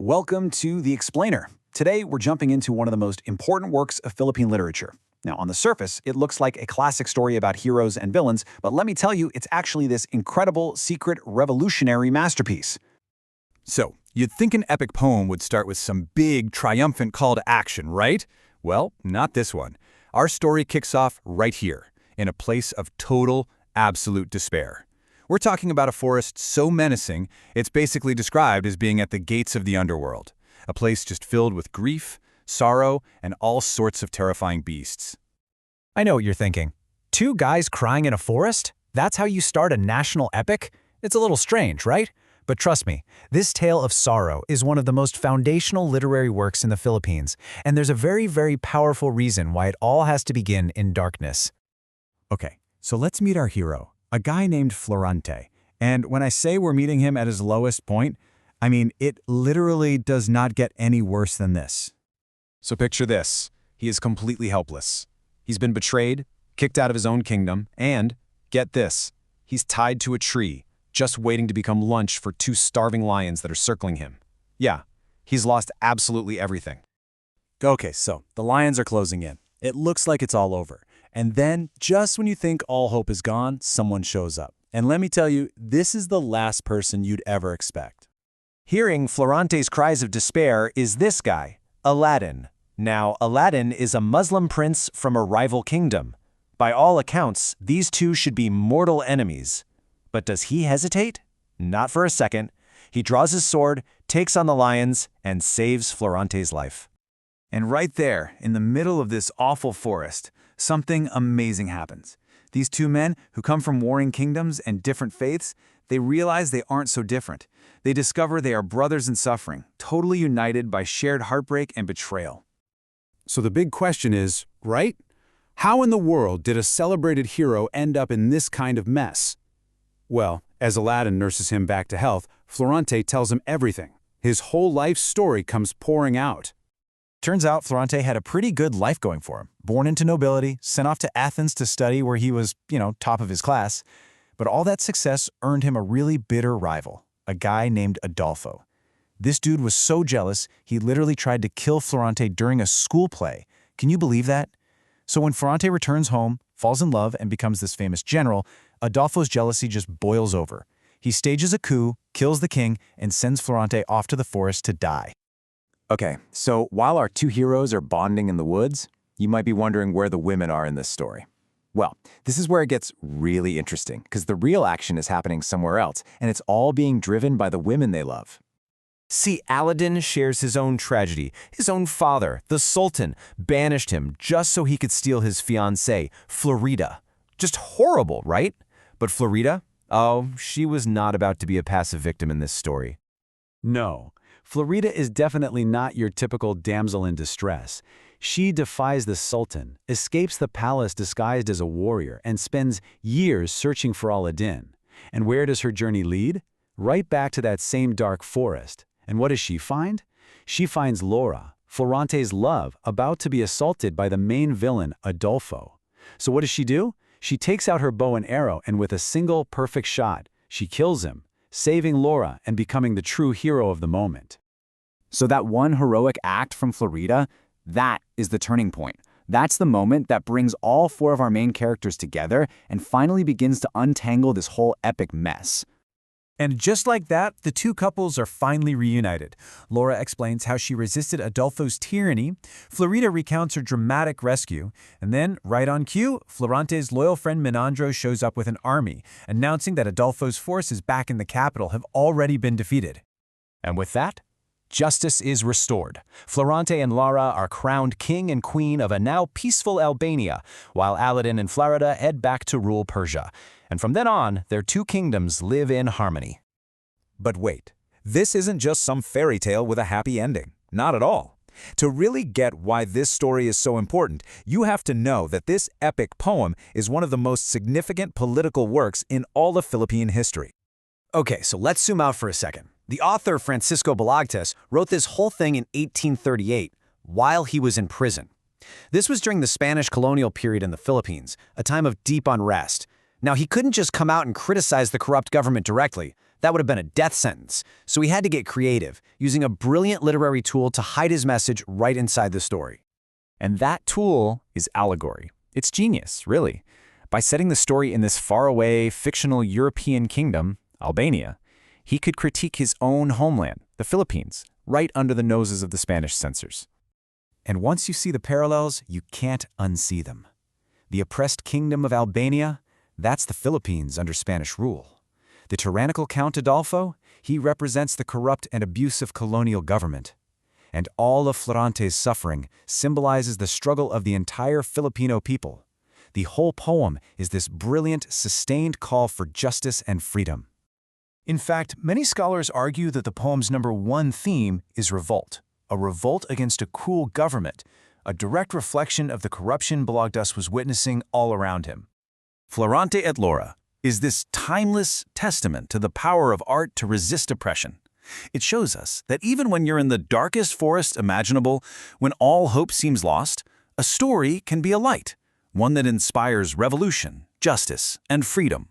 Welcome to The Explainer. Today, we're jumping into one of the most important works of Philippine literature. Now, on the surface, it looks like a classic story about heroes and villains, but let me tell you, it's actually this incredible, secret, revolutionary masterpiece. So, you'd think an epic poem would start with some big, triumphant call to action, right? Well, not this one. Our story kicks off right here, in a place of total, absolute despair. We're talking about a forest so menacing, it's basically described as being at the gates of the underworld, a place just filled with grief, sorrow, and all sorts of terrifying beasts. I know what you're thinking. Two guys crying in a forest? That's how you start a national epic? It's a little strange, right? But trust me, this tale of sorrow is one of the most foundational literary works in the Philippines, and there's a very, very powerful reason why it all has to begin in darkness. Okay, so let's meet our hero, a guy named Florante. And when I say we're meeting him at his lowest point, I mean it literally does not get any worse than this. So picture this. He is completely helpless. He's been betrayed, kicked out of his own kingdom, and, get this, he's tied to a tree, just waiting to become lunch for two starving lions that are circling him. Yeah, he's lost absolutely everything. Okay, so the lions are closing in. It looks like it's all over. And then, just when you think all hope is gone, someone shows up. And let me tell you, this is the last person you'd ever expect. Hearing Florante's cries of despair is this guy, Aladdin. Now, Aladdin is a Muslim prince from a rival kingdom. By all accounts, these two should be mortal enemies. But does he hesitate? Not for a second. He draws his sword, takes on the lions, and saves Florante's life. And right there, in the middle of this awful forest, something amazing happens. These two men, who come from warring kingdoms and different faiths, they realize they aren't so different. They discover they are brothers in suffering, totally united by shared heartbreak and betrayal. So the big question is, right? How in the world did a celebrated hero end up in this kind of mess? Well, as Aladdin nurses him back to health, Florante tells him everything. His whole life story comes pouring out. Turns out Florante had a pretty good life going for him. Born into nobility, sent off to Athens to study where he was, top of his class. But all that success earned him a really bitter rival, a guy named Adolfo. This dude was so jealous, he literally tried to kill Florante during a school play. Can you believe that? So when Florante returns home, falls in love, and becomes this famous general, Adolfo's jealousy just boils over. He stages a coup, kills the king, and sends Florante off to the forest to die. Okay, so while our two heroes are bonding in the woods, you might be wondering where the women are in this story. Well, this is where it gets really interesting, because the real action is happening somewhere else, and it's all being driven by the women they love. See, Aladdin shares his own tragedy. His own father, the Sultan, banished him just so he could steal his fiancée, Florida. Just horrible, right? But Florida? Oh, she was not about to be a passive victim in this story. No, Florida is definitely not your typical damsel in distress. She defies the Sultan, escapes the palace disguised as a warrior, and spends years searching for Aladdin. And where does her journey lead? Right back to that same dark forest. And what does she find? She finds Laura, Florante's love, about to be assaulted by the main villain, Adolfo. So what does she do? She takes out her bow and arrow, and with a single perfect shot, she kills him, saving Laura and becoming the true hero of the moment. So that one heroic act from Florida, that is the turning point. That's the moment that brings all four of our main characters together and finally begins to untangle this whole epic mess. And just like that, the two couples are finally reunited. Laura explains how she resisted Adolfo's tyranny, Florida recounts her dramatic rescue, and then, right on cue, Florante's loyal friend Menandro shows up with an army, announcing that Adolfo's forces back in the capital have already been defeated. And with that, justice is restored. Florante and Lara are crowned king and queen of a now peaceful Albania, while Aladdin and Florida head back to rule Persia. And from then on, their two kingdoms live in harmony. But wait, this isn't just some fairy tale with a happy ending. Not at all. To really get why this story is so important, you have to know that this epic poem is one of the most significant political works in all of Philippine history. Okay, so let's zoom out for a second. The author Francisco Balagtas wrote this whole thing in 1838, while he was in prison. This was during the Spanish colonial period in the Philippines, a time of deep unrest. Now, he couldn't just come out and criticize the corrupt government directly. That would have been a death sentence. So he had to get creative, using a brilliant literary tool to hide his message right inside the story. And that tool is allegory. It's genius, really. By setting the story in this faraway, fictional European kingdom, Albania, he could critique his own homeland, the Philippines, right under the noses of the Spanish censors. And once you see the parallels, you can't unsee them. The oppressed Kingdom of Albania, that's the Philippines under Spanish rule. The tyrannical Count Adolfo, he represents the corrupt and abusive colonial government. And all of Florante's suffering symbolizes the struggle of the entire Filipino people. The whole poem is this brilliant, sustained call for justice and freedom. In fact, many scholars argue that the poem's #1 theme is revolt, a revolt against a cruel government, a direct reflection of the corruption Balagtas was witnessing all around him. Florante et Laura is this timeless testament to the power of art to resist oppression. It shows us that even when you're in the darkest forest imaginable, when all hope seems lost, a story can be a light, one that inspires revolution, justice, and freedom.